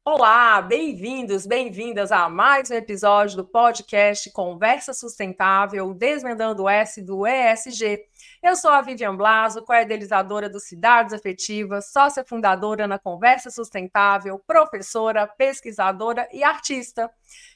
Olá, bem-vindos, bem-vindas a mais um episódio do podcast Conversa Sustentável, Desvendando o S do ESG. Eu sou a Vivian Blaso, co-idealizadora do Cidades Afetivas, sócia fundadora na Conversa Sustentável, professora, pesquisadora e artista.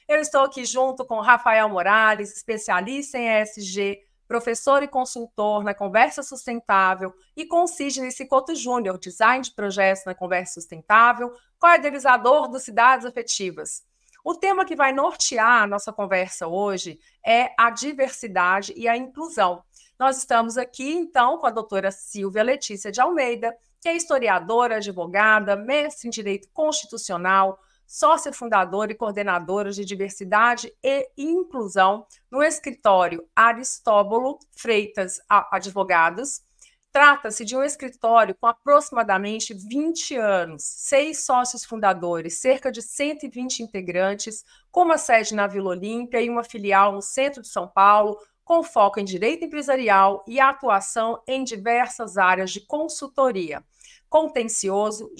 Eu estou aqui junto com Rafael Morales, especialista em ESG, professor e consultor na Conversa Sustentável, e com Sidney Cicotto Júnior, design de projetos na Conversa Sustentável, co-idealizador do Cidades Afetivas. O tema que vai nortear a nossa conversa hoje é a diversidade e a inclusão. Nós estamos aqui, então, com a doutora Silvia Letícia de Almeida, que é historiadora, advogada, mestre em Direito Constitucional, sócia fundadora e coordenadora de diversidade e inclusão no escritório Aristóbulo Freitas Advogados. Trata-se de um escritório com aproximadamente 20 anos, 6 sócios fundadores, cerca de 120 integrantes, com uma sede na Vila Olímpia e uma filial no centro de São Paulo, com foco em direito empresarial e atuação em diversas áreas de consultoria, contencioso,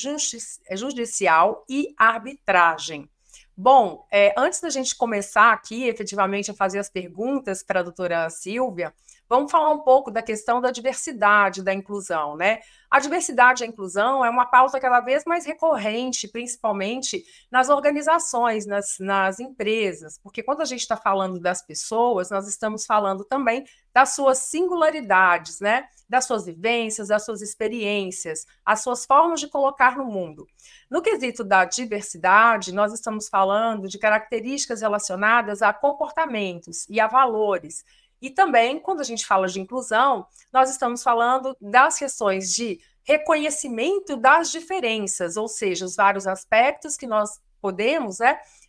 judicial e arbitragem. Bom, antes da gente começar aqui, efetivamente, a fazer as perguntas para a doutora Silvia, vamos falar um pouco da questão da diversidade, da inclusão, né? A diversidade e a inclusão é uma pauta cada vez mais recorrente, principalmente nas organizações, nas empresas, porque quando a gente está falando das pessoas, nós estamos falando também das suas singularidades, né? Das suas vivências, das suas experiências, as suas formas de colocar no mundo. No quesito da diversidade, nós estamos falando de características relacionadas a comportamentos e a valores. E também, quando a gente fala de inclusão, nós estamos falando das questões de reconhecimento das diferenças, ou seja, os vários aspectos que nós podemos,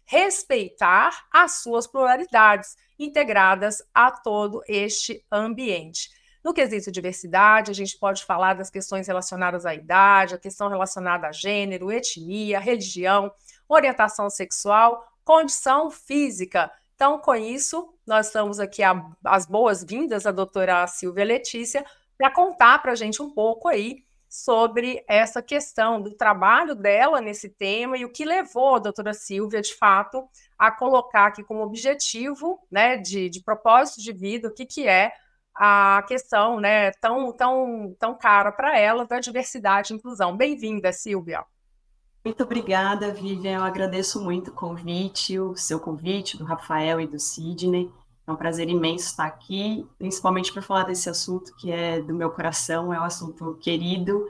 respeitar as suas pluralidades integradas a todo este ambiente. No quesito diversidade, a gente pode falar das questões relacionadas à idade, a questão relacionada a gênero, etnia, religião, orientação sexual, condição física. Então, com isso, nós estamos aqui as boas-vindas à doutora Silvia Letícia para contar para a gente um pouco aí sobre essa questão do trabalho dela nesse tema e o que levou a doutora Silvia, de fato, a colocar aqui como objetivo, né, de propósito de vida, o que é a questão, né, tão cara para ela da diversidade e inclusão. Bem-vinda, Silvia. Muito obrigada, Vivian. Eu agradeço muito o seu convite, do Rafael e do Sidney. É um prazer imenso estar aqui, principalmente para falar desse assunto que é do meu coração, é um assunto querido,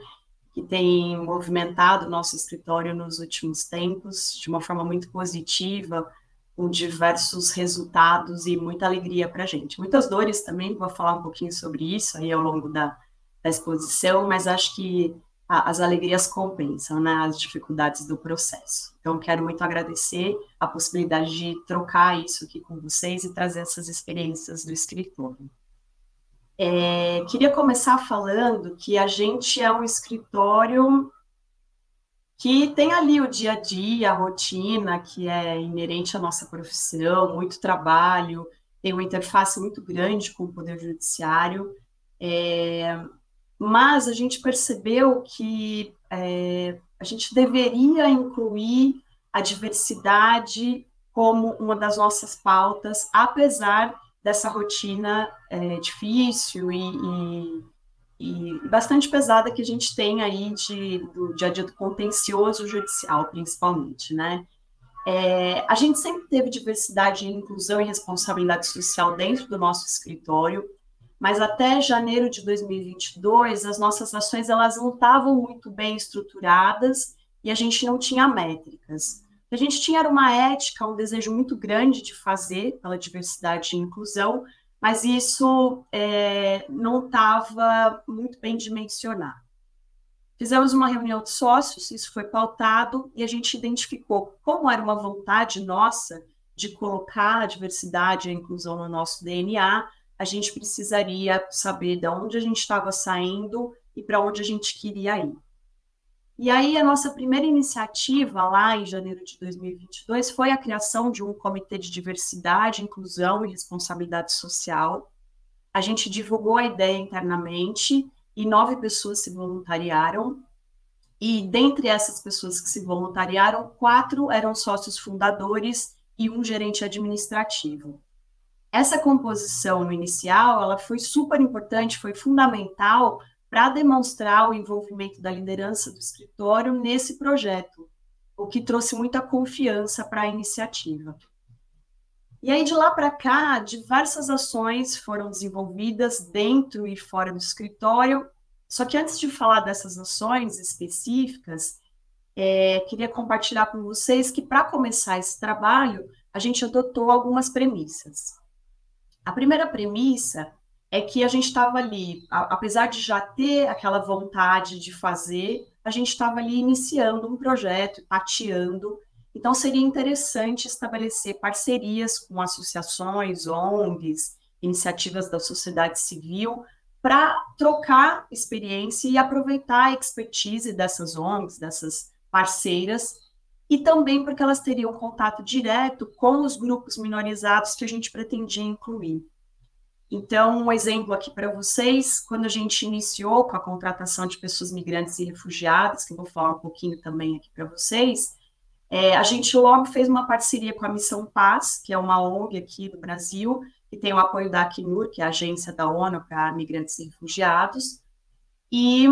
que tem movimentado o nosso escritório nos últimos tempos, de uma forma muito positiva, com diversos resultados e muita alegria para a gente. Muitas dores também, vou falar um pouquinho sobre isso aí ao longo da exposição, mas acho que as alegrias compensam, né, as dificuldades do processo. Então, quero muito agradecer a possibilidade de trocar isso aqui com vocês e trazer essas experiências do escritório. Queria começar falando que a gente é um escritório que tem ali o dia a dia, a rotina, que é inerente à nossa profissão, muito trabalho, tem uma interface muito grande com o Poder Judiciário, mas a gente percebeu que a gente deveria incluir a diversidade como uma das nossas pautas, apesar dessa rotina difícil e bastante pesada que a gente tem aí do dia a dia do contencioso judicial, principalmente, né? A gente sempre teve diversidade, inclusão e responsabilidade social dentro do nosso escritório, mas até janeiro de 2022, as nossas ações elas não estavam muito bem estruturadas e a gente não tinha métricas. O que a gente tinha era uma ética, um desejo muito grande de fazer pela diversidade e inclusão, mas isso não estava muito bem dimensionado. Fizemos uma reunião de sócios, isso foi pautado, e a gente identificou como era uma vontade nossa de colocar a diversidade e a inclusão no nosso DNA, a gente precisaria saber de onde a gente estava saindo e para onde a gente queria ir. E aí, a nossa primeira iniciativa, lá em janeiro de 2022, foi a criação de um comitê de diversidade, inclusão e responsabilidade social. A gente divulgou a ideia internamente e 9 pessoas se voluntariaram. E dentre essas pessoas que se voluntariaram, 4 eram sócios fundadores e um gerente administrativo. Essa composição no inicial, ela foi super importante, foi fundamental para demonstrar o envolvimento da liderança do escritório nesse projeto, o que trouxe muita confiança para a iniciativa. E aí, de lá para cá, diversas ações foram desenvolvidas dentro e fora do escritório. Só que antes de falar dessas ações específicas, queria compartilhar com vocês que, para começar esse trabalho, a gente adotou algumas premissas. A primeira premissa é que a gente estava ali, apesar de já ter aquela vontade de fazer, a gente estava ali iniciando um projeto, tateando. Então, seria interessante estabelecer parcerias com associações, ONGs, iniciativas da sociedade civil, para trocar experiência e aproveitar a expertise dessas ONGs, dessas parceiras, e também porque elas teriam contato direto com os grupos minorizados que a gente pretendia incluir. Então, um exemplo aqui para vocês, quando a gente iniciou com a contratação de pessoas migrantes e refugiadas, que eu vou falar um pouquinho também aqui para vocês, a gente logo fez uma parceria com a Missão Paz, que é uma ONG aqui do Brasil, que tem o apoio da Acnur, que é a agência da ONU para migrantes e refugiados, e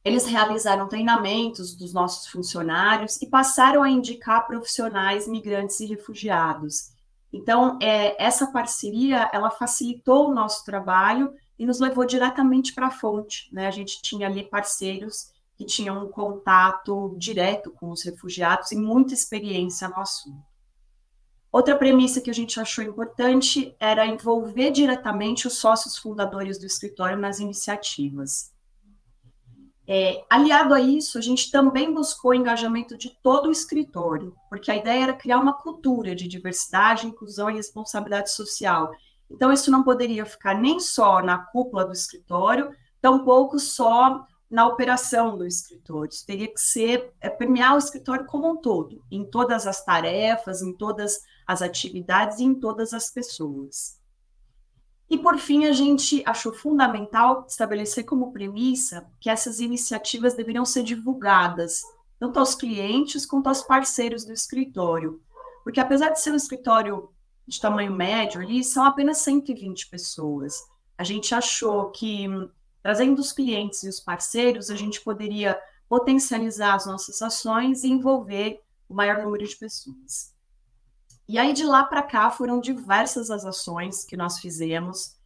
eles realizaram treinamentos dos nossos funcionários e passaram a indicar profissionais migrantes e refugiados. Então, essa parceria, ela facilitou o nosso trabalho e nos levou diretamente para a fonte, né? A gente tinha ali parceiros que tinham um contato direto com os refugiados e muita experiência no assunto. Outra premissa que a gente achou importante era envolver diretamente os sócios fundadores do escritório nas iniciativas. Aliado a isso, a gente também buscou o engajamento de todo o escritório, porque a ideia era criar uma cultura de diversidade, inclusão e responsabilidade social. Então, isso não poderia ficar nem só na cúpula do escritório, tampouco só na operação do escritório. Isso teria que ser permear o escritório como um todo, em todas as tarefas, em todas as atividades e em todas as pessoas. E, por fim, a gente achou fundamental estabelecer como premissa que essas iniciativas deveriam ser divulgadas, tanto aos clientes quanto aos parceiros do escritório. Porque, apesar de ser um escritório de tamanho médio, ali são apenas 120 pessoas. A gente achou que, trazendo os clientes e os parceiros, a gente poderia potencializar as nossas ações e envolver o maior número de pessoas. E aí, de lá para cá, foram diversas as ações que nós fizemos,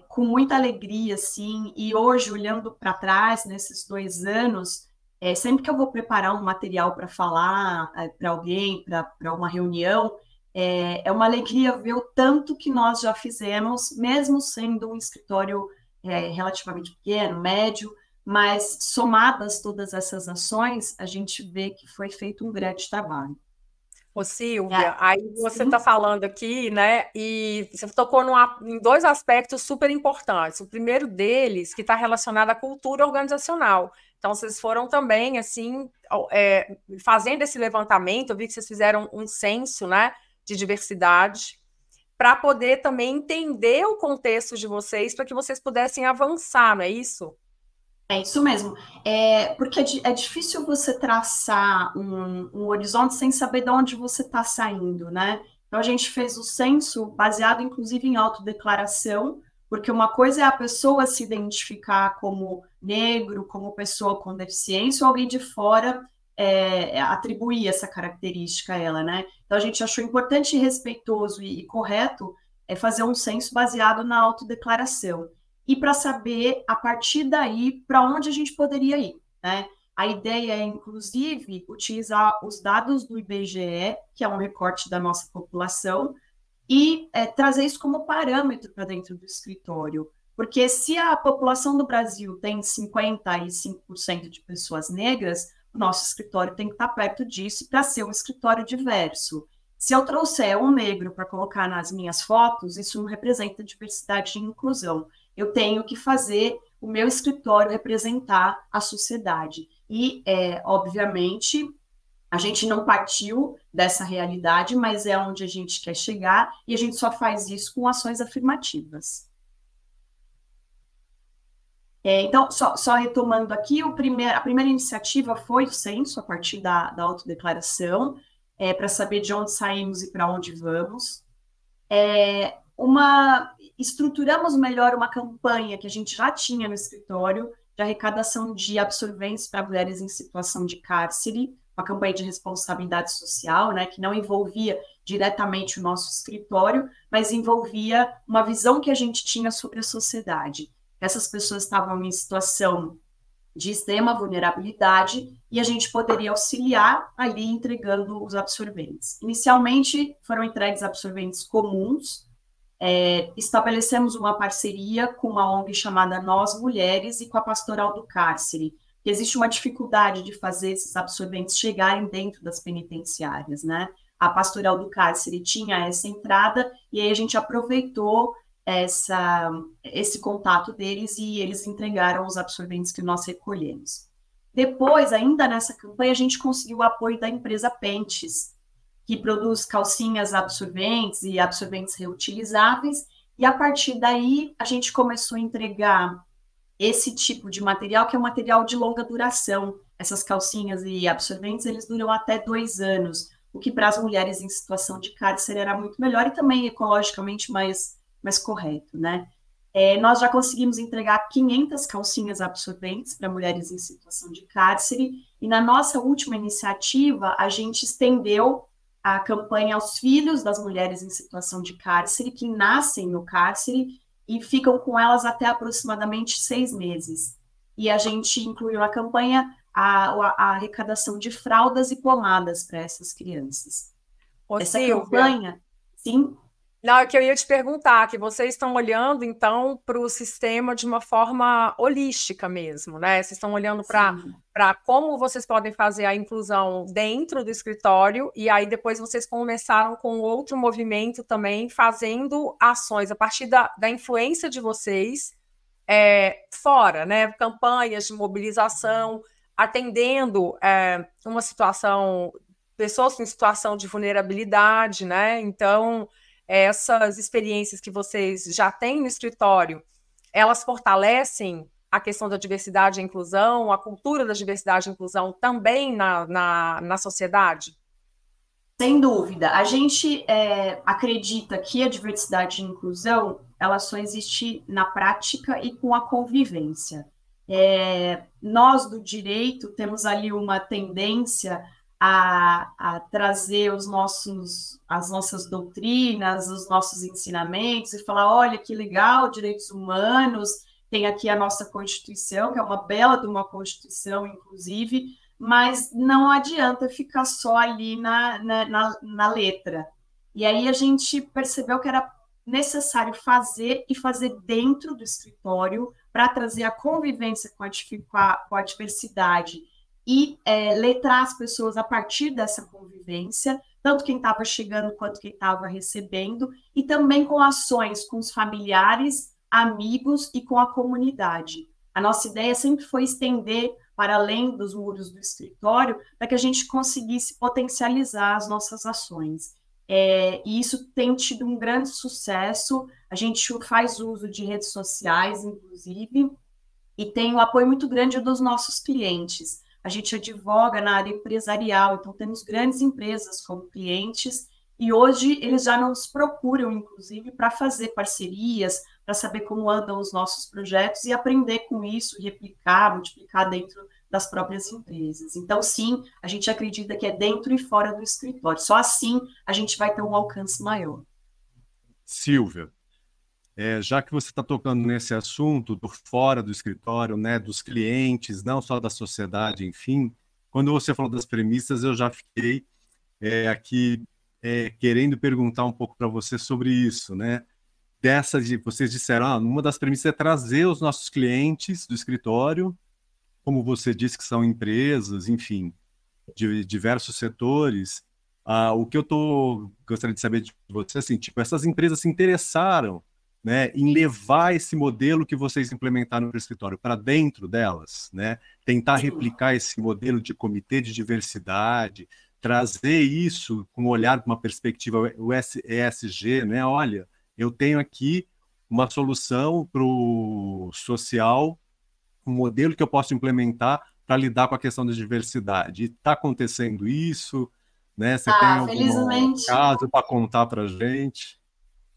com muita alegria, assim, e hoje, olhando para trás, nesses 2 anos, sempre que eu vou preparar um material para falar para alguém, para uma reunião, é uma alegria ver o tanto que nós já fizemos, mesmo sendo um escritório relativamente pequeno, médio, mas somadas todas essas ações, a gente vê que foi feito um grande trabalho. Ô, Silvia, aí você está falando aqui, né? E você tocou em 2 aspectos super importantes. O primeiro deles, que está relacionado à cultura organizacional. Então, vocês foram também, assim, fazendo esse levantamento, eu vi que vocês fizeram um censo, né, de diversidade, para poder também entender o contexto de vocês, para que vocês pudessem avançar, não é isso? É isso mesmo, porque é difícil você traçar um horizonte sem saber de onde você está saindo, né? Então, a gente fez o censo baseado, inclusive, em autodeclaração, porque uma coisa é a pessoa se identificar como negro, como pessoa com deficiência, ou alguém de fora atribuir essa característica a ela, né? Então, a gente achou importante, respeitoso e correto fazer um censo baseado na autodeclaração. E para saber, a partir daí, para onde a gente poderia ir, né? A ideia é, inclusive, utilizar os dados do IBGE, que é um recorte da nossa população, e trazer isso como parâmetro para dentro do escritório. Porque se a população do Brasil tem 55% de pessoas negras, o nosso escritório tem que estar perto disso para ser um escritório diverso. Se eu trouxer um negro para colocar nas minhas fotos, isso não representa diversidade e inclusão. Eu tenho que fazer o meu escritório representar a sociedade. E, obviamente, a gente não partiu dessa realidade, mas é onde a gente quer chegar, e a gente só faz isso com ações afirmativas. Então, só retomando aqui, a primeira iniciativa foi o censo, a partir da autodeclaração, para saber de onde saímos e para onde vamos. Estruturamos melhor uma campanha que a gente já tinha no escritório, de arrecadação de absorventes para mulheres em situação de cárcere, uma campanha de responsabilidade social, né, que não envolvia diretamente o nosso escritório, mas envolvia uma visão que a gente tinha sobre a sociedade. Essas pessoas estavam em situação de extrema vulnerabilidade e a gente poderia auxiliar ali entregando os absorventes. Inicialmente foram entregues absorventes comuns, estabelecemos uma parceria com uma ONG chamada Nós Mulheres e com a Pastoral do Cárcere. Existe uma dificuldade de fazer esses absorventes chegarem dentro das penitenciárias, né? A Pastoral do Cárcere tinha essa entrada e aí a gente aproveitou esse contato deles e eles entregaram os absorventes que nós recolhemos. Depois, ainda nessa campanha, a gente conseguiu o apoio da empresa Pentes, que produz calcinhas absorventes e absorventes reutilizáveis, e a partir daí a gente começou a entregar esse tipo de material, que é um material de longa duração. Essas calcinhas e absorventes, eles duram até 2 anos, o que para as mulheres em situação de cárcere era muito melhor e também ecologicamente mais correto, né? Nós já conseguimos entregar 500 calcinhas absorventes para mulheres em situação de cárcere, e na nossa última iniciativa, a gente estendeu a campanha aos filhos das mulheres em situação de cárcere, que nascem no cárcere e ficam com elas até aproximadamente 6 meses. E a gente incluiu na campanha a arrecadação de fraldas e pomadas para essas crianças. Essa campanha, sim. Não, é que eu ia te perguntar, que vocês estão olhando, então, para o sistema de uma forma holística mesmo, né? Vocês estão olhando para como vocês podem fazer a inclusão dentro do escritório, e aí depois vocês começaram com outro movimento também, fazendo ações a partir da influência de vocês fora, né? Campanhas de mobilização, atendendo uma situação, pessoas em situação de vulnerabilidade, né? Então, essas experiências que vocês já têm no escritório, elas fortalecem a questão da diversidade e inclusão, a cultura da diversidade e inclusão também na sociedade? Sem dúvida. A gente acredita que a diversidade e inclusão, ela só existe na prática e com a convivência. Nós, do direito, temos ali uma tendência a trazer as nossas doutrinas, os nossos ensinamentos, e falar, olha, que legal, direitos humanos, tem aqui a nossa Constituição, que é uma bela de uma Constituição, inclusive, mas não adianta ficar só ali na letra. E aí a gente percebeu que era necessário fazer e fazer dentro do escritório para trazer a convivência com a diversidade e letrar as pessoas a partir dessa convivência, tanto quem estava chegando quanto quem estava recebendo, e também com ações com os familiares, amigos e com a comunidade. A nossa ideia sempre foi estender para além dos muros do escritório, para que a gente conseguisse potencializar as nossas ações. E isso tem tido um grande sucesso, a gente faz uso de redes sociais, inclusive, e tem o apoio muito grande dos nossos clientes. A gente advoga na área empresarial, então temos grandes empresas como clientes, e hoje eles já nos procuram, inclusive, para fazer parcerias, para saber como andam os nossos projetos e aprender com isso, replicar, multiplicar dentro das próprias empresas. Então, sim, a gente acredita que é dentro e fora do escritório. Só assim a gente vai ter um alcance maior. Silvia, já que você está tocando nesse assunto do fora do escritório, né, dos clientes, não só da sociedade, enfim, quando você falou das premissas, eu já fiquei aqui querendo perguntar um pouco para você sobre isso, né? Vocês disseram, uma das premissas é trazer os nossos clientes do escritório, como você disse que são empresas, enfim, de diversos setores. O que eu gostaria de saber de você, assim, tipo, essas empresas se interessaram, né, em levar esse modelo que vocês implementaram no escritório para dentro delas, né? Tentar replicar esse modelo de comitê de diversidade, trazer isso com um olhar, com uma perspectiva ESG, né? Olha, eu tenho aqui uma solução para o social um modelo que eu posso implementar para lidar com a questão da diversidade. Está acontecendo isso, né? Você tem algum Felizmente, caso para contar para a gente?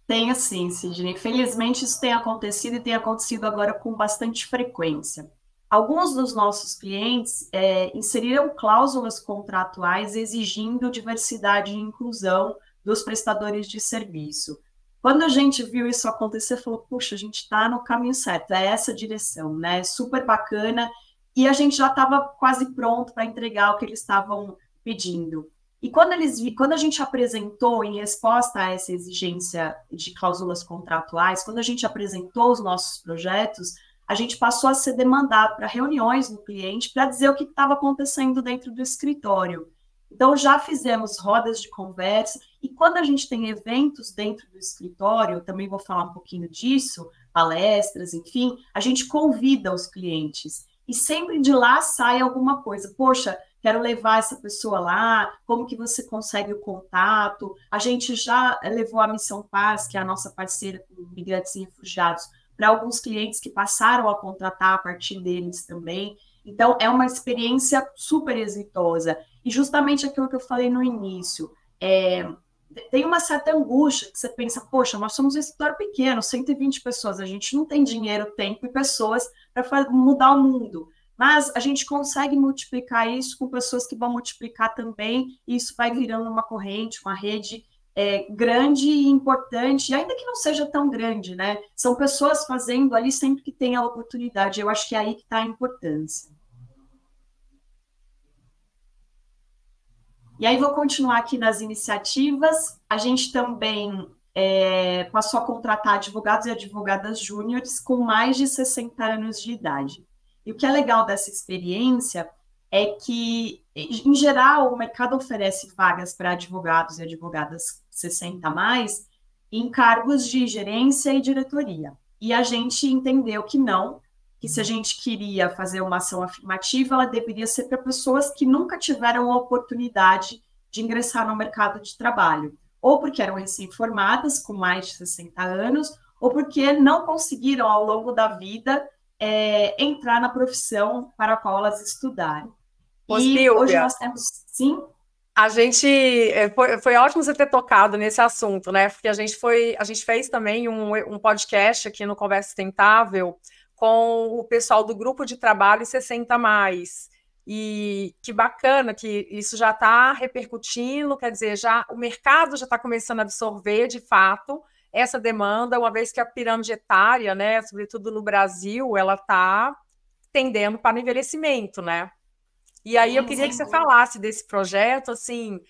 tem sim, Sidney. Felizmente isso tem acontecido e tem acontecido agora com bastante frequência. Alguns dos nossos clientes inseriram cláusulas contratuais exigindo diversidade e inclusão dos prestadores de serviço. Quando a gente viu isso acontecer, falou, puxa, a gente está no caminho certo, é essa direção, né? Super bacana, e a gente já estava quase pronto para entregar o que eles estavam pedindo. E quando a gente apresentou, em resposta a essa exigência de cláusulas contratuais, quando a gente apresentou os nossos projetos, a gente passou a ser demandado para reuniões no cliente para dizer o que estava acontecendo dentro do escritório. Então, já fizemos rodas de conversa, e quando a gente tem eventos dentro do escritório, eu também vou falar um pouquinho disso, palestras, enfim, a gente convida os clientes. E sempre de lá sai alguma coisa. Poxa, quero levar essa pessoa lá, como que você consegue o contato? A gente já levou a Missão Paz, que é a nossa parceira com imigrantes e refugiados, para alguns clientes que passaram a contratar a partir deles também. Então, é uma experiência super exitosa. E justamente aquilo que eu falei no início, tem uma certa angústia, que você pensa, poxa, nós somos um escritório pequeno, 120 pessoas, a gente não tem dinheiro, tempo e pessoas para mudar o mundo. Mas a gente consegue multiplicar isso com pessoas que vão multiplicar também, e isso vai virando uma corrente, uma rede grande e importante, e ainda que não seja tão grande, né? São pessoas fazendo ali sempre que tem a oportunidade. Eu acho que é aí que está a importância. E aí vou continuar aqui nas iniciativas. A gente também passou a contratar advogados e advogadas júniores com mais de 60 anos de idade. E o que é legal dessa experiência é que, em geral, o mercado oferece vagas para advogados e advogadas 60 a mais em cargos de gerência e diretoria. E a gente entendeu que não, que se a gente queria fazer uma ação afirmativa, ela deveria ser para pessoas que nunca tiveram a oportunidade de ingressar no mercado de trabalho, ou porque eram recém-formadas, com mais de 60 anos, ou porque não conseguiram, ao longo da vida, entrar na profissão para a qual elas estudaram. Ô, E Silvia, hoje nós temos, sim, a gente foi ótimo você ter tocado nesse assunto, né? Porque a gente fez também um podcast aqui no Conversa Sustentável com o pessoal do grupo de trabalho 60 mais. E que bacana que isso já está repercutindo, quer dizer, o mercado já está começando a absorver de fato essa demanda, uma vez que a pirâmide etária, né, sobretudo no Brasil, ela está tendendo para o envelhecimento, né? E aí eu queria que você falasse desse projeto, assim,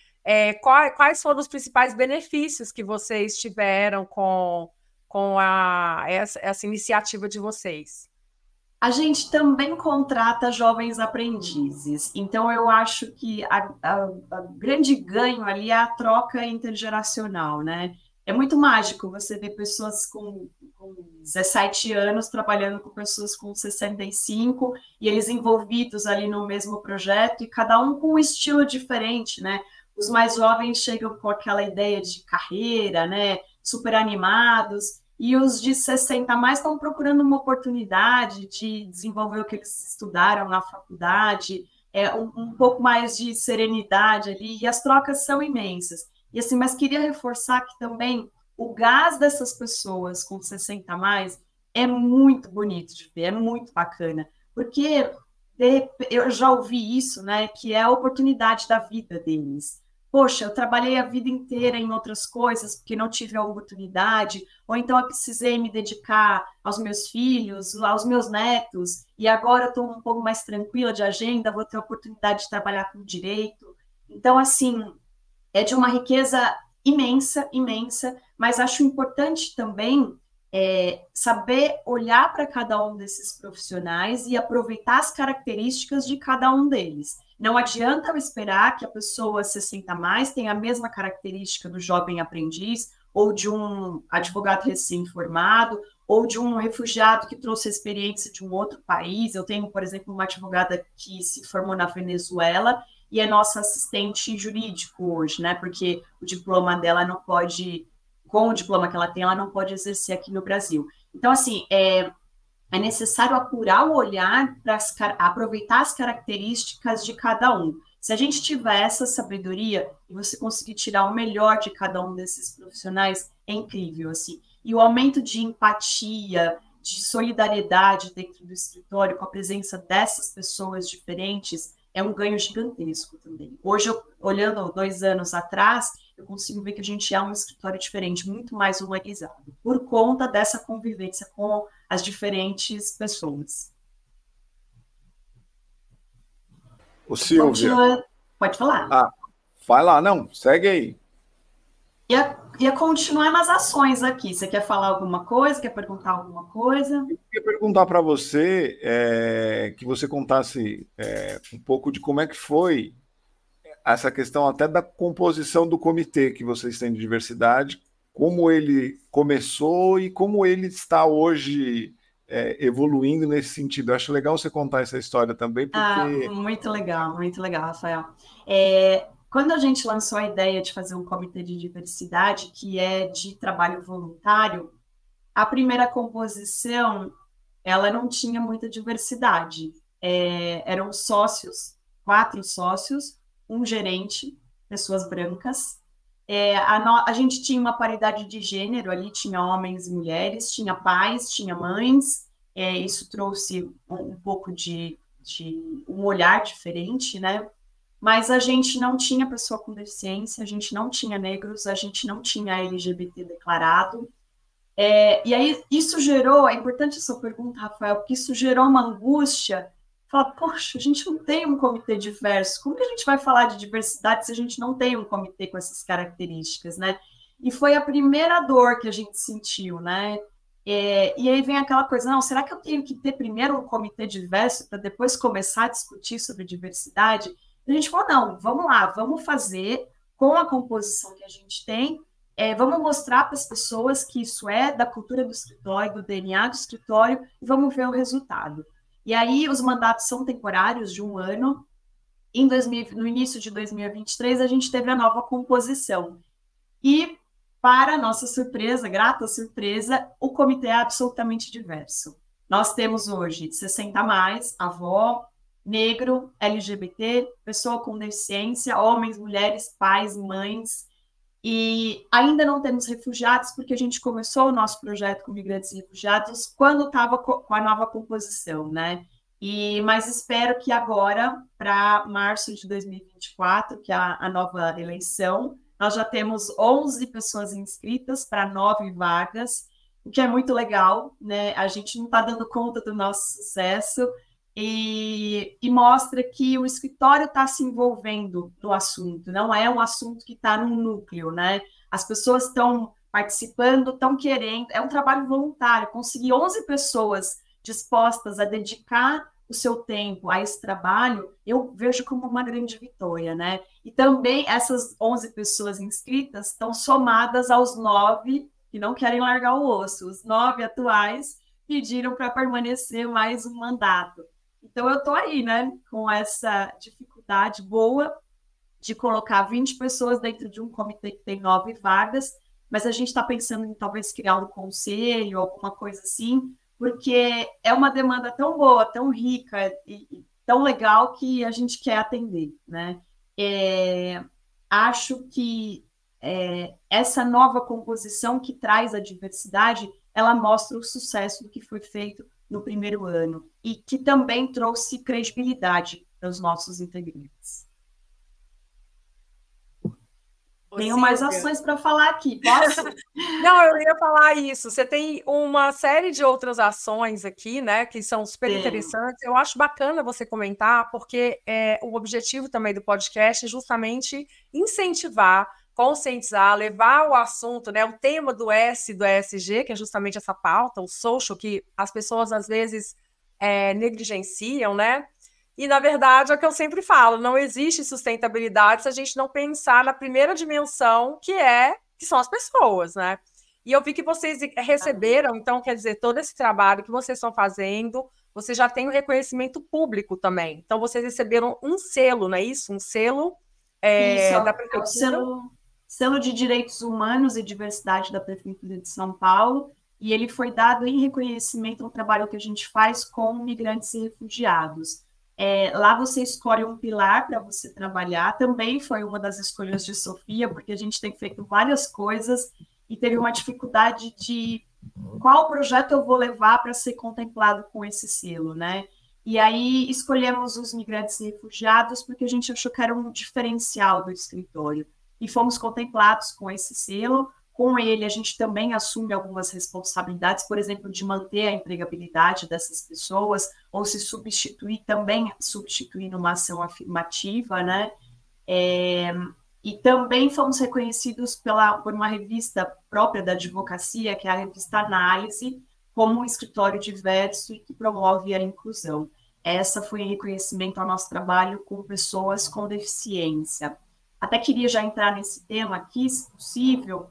quais foram os principais benefícios que vocês tiveram com essa iniciativa de vocês? a gente também contrata jovens aprendizes. Então, eu acho que a grande ganho ali é a troca intergeracional, né? É muito mágico você ver pessoas com 17 anos trabalhando com pessoas com 65 e eles envolvidos ali no mesmo projeto e cada um com um estilo diferente, né? Os mais jovens chegam com aquela ideia de carreira, né? Super animados, e os de 60 a mais estão procurando uma oportunidade de desenvolver o que eles estudaram na faculdade, um pouco mais de serenidade ali, e as trocas são imensas. E assim, mas queria reforçar que também o gás dessas pessoas com 60 a mais é muito bonito de ver, é muito bacana, porque eu já ouvi isso, né, que é a oportunidade da vida deles. Poxa, eu trabalhei a vida inteira em outras coisas porque não tive a oportunidade, ou então eu precisei me dedicar aos meus filhos, aos meus netos, e agora eu estou um pouco mais tranquila de agenda, vou ter a oportunidade de trabalhar com direito. Então, assim, é de uma riqueza imensa, imensa, mas acho importante também saber olhar para cada um desses profissionais e aproveitar as características de cada um deles. Não adianta eu esperar que a pessoa 60 a mais tenha a mesma característica do jovem aprendiz, ou de um advogado recém-formado, ou de um refugiado que trouxe a experiência de um outro país. Eu tenho, por exemplo, uma advogada que se formou na Venezuela e é nossa assistente jurídico hoje, né? Porque o diploma dela não pode, com o diploma que ela tem, ela não pode exercer aqui no Brasil. Então, assim, é necessário apurar o olhar para aproveitar as características de cada um. Se a gente tiver essa sabedoria e você conseguir tirar o melhor de cada um desses profissionais, é incrível, assim. E o aumento de empatia, de solidariedade dentro do escritório, com a presença dessas pessoas diferentes, é um ganho gigantesco também. Hoje, olhando 2 anos atrás, eu consigo ver que a gente é um escritório diferente, muito mais humanizado, por conta dessa convivência com as diferentes pessoas. O Silvia. Pode falar. Vai lá, não, segue aí. Ia continuar nas ações aqui. Você quer falar alguma coisa? Quer perguntar alguma coisa? Eu queria perguntar para você, que você contasse um pouco de como é que foi essa questão até da composição do comitê que vocês têm de diversidade, como ele começou e como ele está hoje evoluindo nesse sentido. Eu acho legal você contar essa história também, porque... Muito legal, Rafael. Quando a gente lançou a ideia de fazer um comitê de diversidade, que é de trabalho voluntário, a primeira composição, ela não tinha muita diversidade. Eram sócios, 4 sócios, um gerente, pessoas brancas. A gente tinha uma paridade de gênero ali, tinha homens e mulheres, tinha pais, tinha mães. Isso trouxe um pouco de um olhar diferente, né? Mas a gente não tinha pessoa com deficiência, a gente não tinha negros, a gente não tinha LGBT declarado. E aí isso gerou, é importante a sua pergunta, Rafael, porque isso gerou uma angústia. Falar, poxa, a gente não tem um comitê diverso, como que a gente vai falar de diversidade se a gente não tem um comitê com essas características, né? E foi a primeira dor que a gente sentiu, né? E aí vem aquela coisa, não, será que eu tenho que ter primeiro um comitê diverso para depois começar a discutir sobre diversidade? A gente falou, não, vamos lá, vamos fazer com a composição que a gente tem, vamos mostrar para as pessoas que isso é da cultura do escritório, do DNA do escritório, e vamos ver o resultado. E aí os mandatos são temporários, de 1 ano. No início de 2023, a gente teve a nova composição. E, para nossa surpresa, grata surpresa, o comitê é absolutamente diverso. Nós temos hoje 60+, avó, negro, LGBT, pessoa com deficiência, homens, mulheres, pais, mães, e ainda não temos refugiados, porque a gente começou o nosso projeto com migrantes e refugiados quando estava com a nova composição, né? Mas espero que agora, para março de 2024, que é a nova eleição, nós já temos 11 pessoas inscritas para 9 vagas, o que é muito legal, né? A gente não está dando conta do nosso sucesso, e mostra que o escritório está se envolvendo no assunto, não é um assunto que está no núcleo, né? As pessoas estão participando, estão querendo, é um trabalho voluntário, conseguir 11 pessoas dispostas a dedicar o seu tempo a esse trabalho, eu vejo como uma grande vitória, né? E também essas 11 pessoas inscritas estão somadas aos 9 que não querem largar o osso, os 9 atuais pediram para permanecer mais um mandato. Então, eu estou aí, né, com essa dificuldade boa de colocar 20 pessoas dentro de um comitê que tem 9 vagas, mas a gente está pensando em talvez criar um conselho, alguma coisa assim, porque é uma demanda tão boa, tão rica e tão legal que a gente quer atender, né? Acho que essa nova composição que traz a diversidade, ela mostra o sucesso do que foi feito no primeiro ano, e que também trouxe credibilidade aos nossos integrantes. Tenho mais ações para falar aqui, posso? Não, eu ia falar isso. Você tem uma série de outras ações aqui, né, que são super interessantes. Eu acho bacana você comentar, porque o objetivo também do podcast é justamente incentivar, conscientizar, levar o assunto, né, o tema do S do ESG, que é justamente essa pauta, o social, que as pessoas às vezes negligenciam, né? E, na verdade, é o que eu sempre falo, não existe sustentabilidade se a gente não pensar na primeira dimensão, que são as pessoas, né? E eu vi que vocês receberam, então, quer dizer, todo esse trabalho que vocês estão fazendo, você já tem o reconhecimento público também. Então, vocês receberam um selo, não é isso? Um selo da Prefeitura. Selo de Direitos Humanos e Diversidade da Prefeitura de São Paulo, e ele foi dado em reconhecimento ao trabalho que a gente faz com migrantes e refugiados. Lá você escolhe um pilar para você trabalhar, também foi uma das escolhas de Sofia, porque a gente tem feito várias coisas e teve uma dificuldade de qual projeto eu vou levar para ser contemplado com esse selo, né? E aí escolhemos os migrantes e refugiados porque a gente achou que era um diferencial do escritório. E fomos contemplados com esse selo. Com ele, a gente também assume algumas responsabilidades, por exemplo, de manter a empregabilidade dessas pessoas, ou se substituir, também substituir numa ação afirmativa, né? E também fomos reconhecidos por uma revista própria da advocacia, que é a revista Análise, como um escritório diverso e que promove a inclusão. Essa foi em reconhecimento ao nosso trabalho com pessoas com deficiência. Até queria já entrar nesse tema aqui, se possível.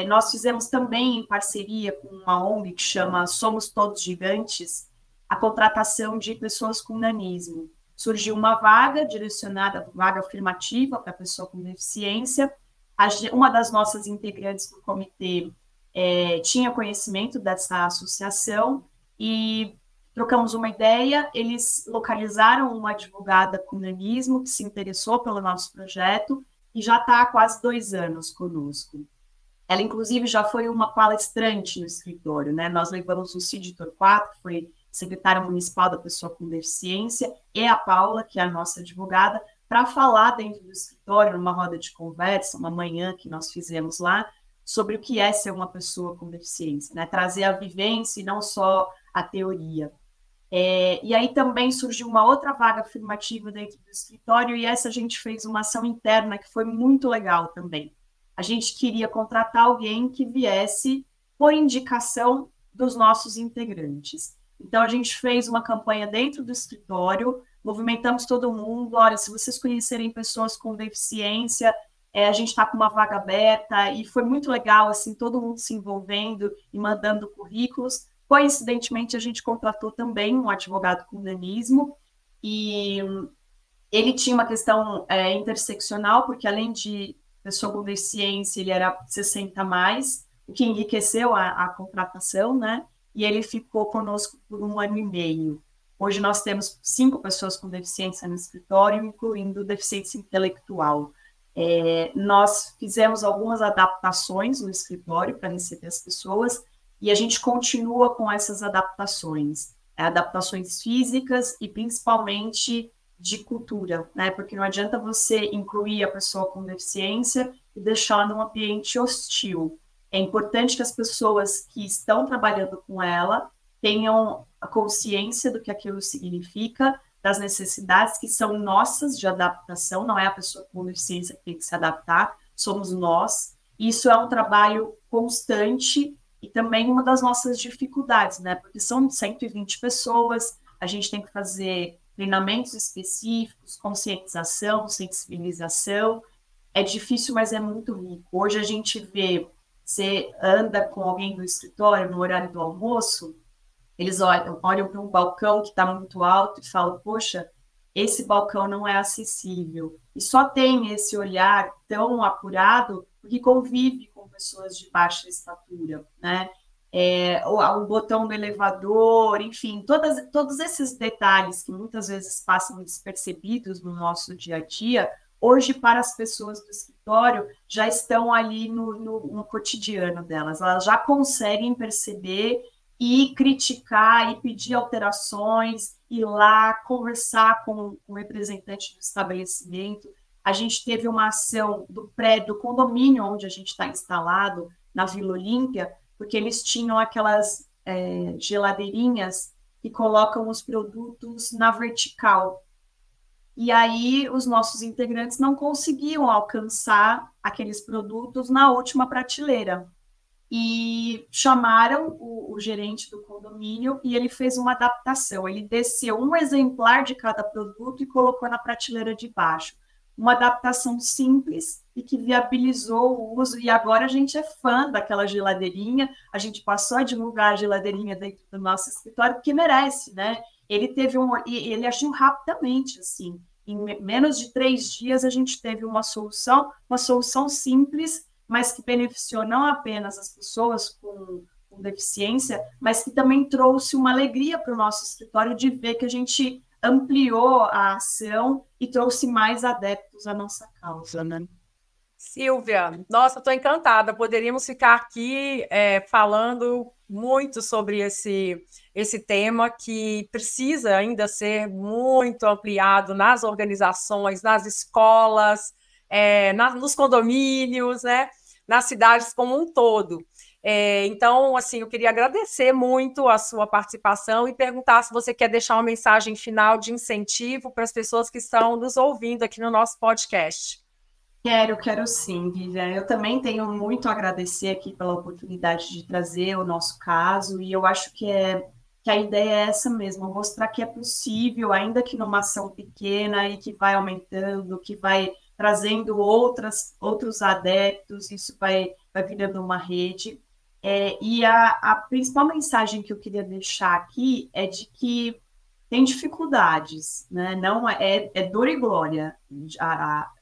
Nós fizemos também, em parceria com uma ONG que chama Somos Todos Gigantes, a contratação de pessoas com nanismo. Surgiu uma vaga direcionada, vaga afirmativa para pessoa com deficiência. Uma das nossas integrantes do comitê tinha conhecimento dessa associação e trocamos uma ideia. Eles localizaram uma advogada com nanismo que se interessou pelo nosso projeto e já está há quase 2 anos conosco. Ela, inclusive, já foi uma palestrante no escritório, né? Nós levamos o Cid Torquato, que foi secretária municipal da pessoa com deficiência, e a Paula, que é a nossa advogada, para falar dentro do escritório, numa roda de conversa, uma manhã que nós fizemos lá, sobre o que é ser uma pessoa com deficiência, né? Trazer a vivência e não só a teoria. E aí também surgiu uma outra vaga afirmativa dentro do escritório, e essa a gente fez uma ação interna que foi muito legal também. A gente queria contratar alguém que viesse por indicação dos nossos integrantes. Então, a gente fez uma campanha dentro do escritório, movimentamos todo mundo. Olha, se vocês conhecerem pessoas com deficiência, a gente está com uma vaga aberta, e foi muito legal, assim, todo mundo se envolvendo e mandando currículos. Coincidentemente, a gente contratou também um advogado com nanismo, e ele tinha uma questão interseccional, porque além de pessoa com deficiência, ele era 60 a mais, o que enriqueceu a contratação, né? E ele ficou conosco por 1 ano e meio. Hoje nós temos 5 pessoas com deficiência no escritório, incluindo deficiência intelectual. Nós fizemos algumas adaptações no escritório para receber as pessoas, e a gente continua com essas adaptações, adaptações físicas e principalmente de cultura, né? Porque não adianta você incluir a pessoa com deficiência e deixá-la num ambiente hostil. É importante que as pessoas que estão trabalhando com ela tenham a consciência do que aquilo significa, das necessidades que são nossas de adaptação, não é a pessoa com deficiência que tem que se adaptar, somos nós. Isso é um trabalho constante e também uma das nossas dificuldades, né? Porque são 120 pessoas, a gente tem que fazer treinamentos específicos, conscientização, sensibilização. É difícil, mas é muito rico. Hoje a gente vê, você anda com alguém do escritório no horário do almoço, eles olham para um balcão que está muito alto e falam, poxa, esse balcão não é acessível. E só tem esse olhar tão apurado porque convive com pessoas de baixa estatura, né? O botão do elevador, enfim, todos esses detalhes que muitas vezes passam despercebidos no nosso dia a dia, hoje, para as pessoas do escritório, já estão ali no cotidiano delas. Elas já conseguem perceber e criticar e pedir alterações, ir lá conversar com o representante do estabelecimento. A gente teve uma ação do prédio, do condomínio onde a gente está instalado, na Vila Olímpia, porque eles tinham aquelas geladeirinhas que colocam os produtos na vertical. E aí os nossos integrantes não conseguiam alcançar aqueles produtos na última prateleira. E chamaram o gerente do condomínio e ele fez uma adaptação. Ele desceu um exemplar de cada produto e colocou na prateleira de baixo. Uma adaptação simples e que viabilizou o uso. E agora a gente é fã daquela geladeirinha. A gente passou a divulgar a geladeirinha dentro do nosso escritório, porque merece, né? Ele agiu rapidamente, assim. Em menos de 3 dias a gente teve uma solução simples, mas que beneficiou não apenas as pessoas com com deficiência, mas que também trouxe uma alegria para o nosso escritório de ver que a gente ampliou a ação e trouxe mais adeptos à nossa causa, né? Silvia, nossa, estou encantada. Poderíamos ficar aqui falando muito sobre esse tema que precisa ainda ser muito ampliado nas organizações, nas escolas, nos condomínios, né, nas cidades como um todo. Então, assim, eu queria agradecer muito a sua participação e perguntar se você quer deixar uma mensagem final de incentivo para as pessoas que estão nos ouvindo aqui no nosso podcast. Quero sim, Vivian. Eu também tenho muito a agradecer aqui pela oportunidade de trazer o nosso caso, e eu acho que a ideia é essa mesmo, mostrar que é possível, ainda que numa ação pequena e que vai aumentando, que vai trazendo outros adeptos, isso vai virando uma rede. E a principal mensagem que eu queria deixar aqui é de que tem dificuldades, né? Não é dor e glória.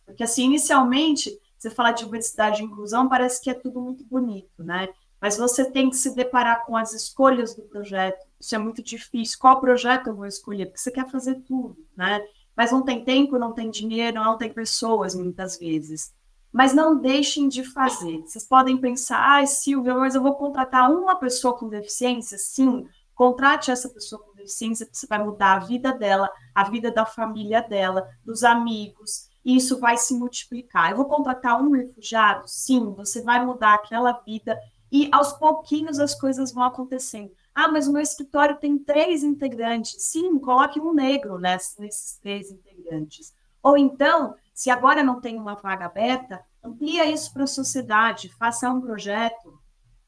Porque, assim, inicialmente, você fala de diversidade e inclusão, parece que é tudo muito bonito, né? Mas você tem que se deparar com as escolhas do projeto. Isso é muito difícil. Qual projeto eu vou escolher? Porque você quer fazer tudo, né? Mas não tem tempo, não tem dinheiro, não tem pessoas, muitas vezes. Mas não deixem de fazer. Vocês podem pensar, Silvia, mas eu vou contratar uma pessoa com deficiência? Sim, contrate essa pessoa com deficiência, porque você vai mudar a vida dela, a vida da família dela, dos amigos, e isso vai se multiplicar. Eu vou contratar um refugiado? Sim, você vai mudar aquela vida e aos pouquinhos as coisas vão acontecendo. Mas o meu escritório tem 3 integrantes. Sim, coloque um negro nesses 3 integrantes. Ou então, se agora não tem uma vaga aberta, amplia isso para a sociedade, faça um projeto.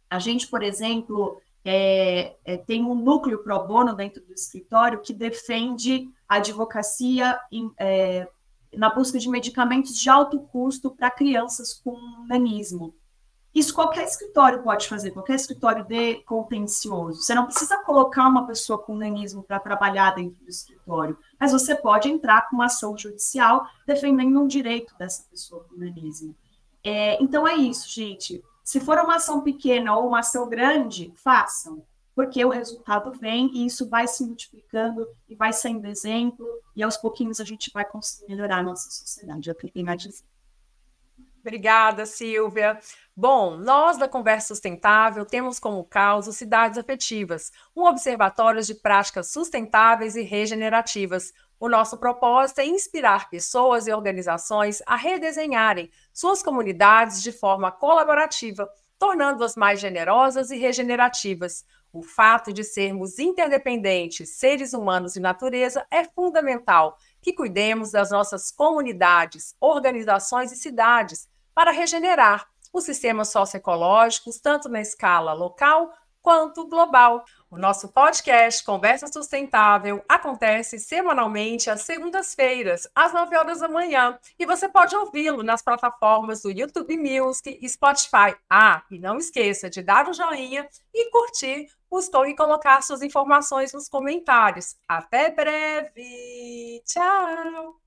A gente, por exemplo, tem um núcleo pro bono dentro do escritório que defende a advocacia na busca de medicamentos de alto custo para crianças com nanismo. Isso qualquer escritório pode fazer, qualquer escritório de contencioso. Você não precisa colocar uma pessoa com nanismo para trabalhar dentro do escritório, mas você pode entrar com uma ação judicial defendendo um direito dessa pessoa com nanismo. Então é isso, gente. Se for uma ação pequena ou uma ação grande, façam, porque o resultado vem e isso vai se multiplicando e vai sendo exemplo, e aos pouquinhos a gente vai conseguir melhorar a nossa sociedade. Obrigada, Silvia. Bom, nós da Conversa Sustentável temos como causa Cidades Afetivas, um observatório de práticas sustentáveis e regenerativas. O nosso propósito é inspirar pessoas e organizações a redesenharem suas comunidades de forma colaborativa, tornando-as mais generosas e regenerativas. O fato de sermos interdependentes, seres humanos e natureza, é fundamental que cuidemos das nossas comunidades, organizações e cidades para regenerar os sistemas socioecológicos, tanto na escala local quanto global. O nosso podcast Conversa Sustentável acontece semanalmente às segundas-feiras, às 9 horas da manhã, e você pode ouvi-lo nas plataformas do YouTube Music e Spotify. E não esqueça de dar um joinha e curtir, e colocar suas informações nos comentários. Até breve! Tchau!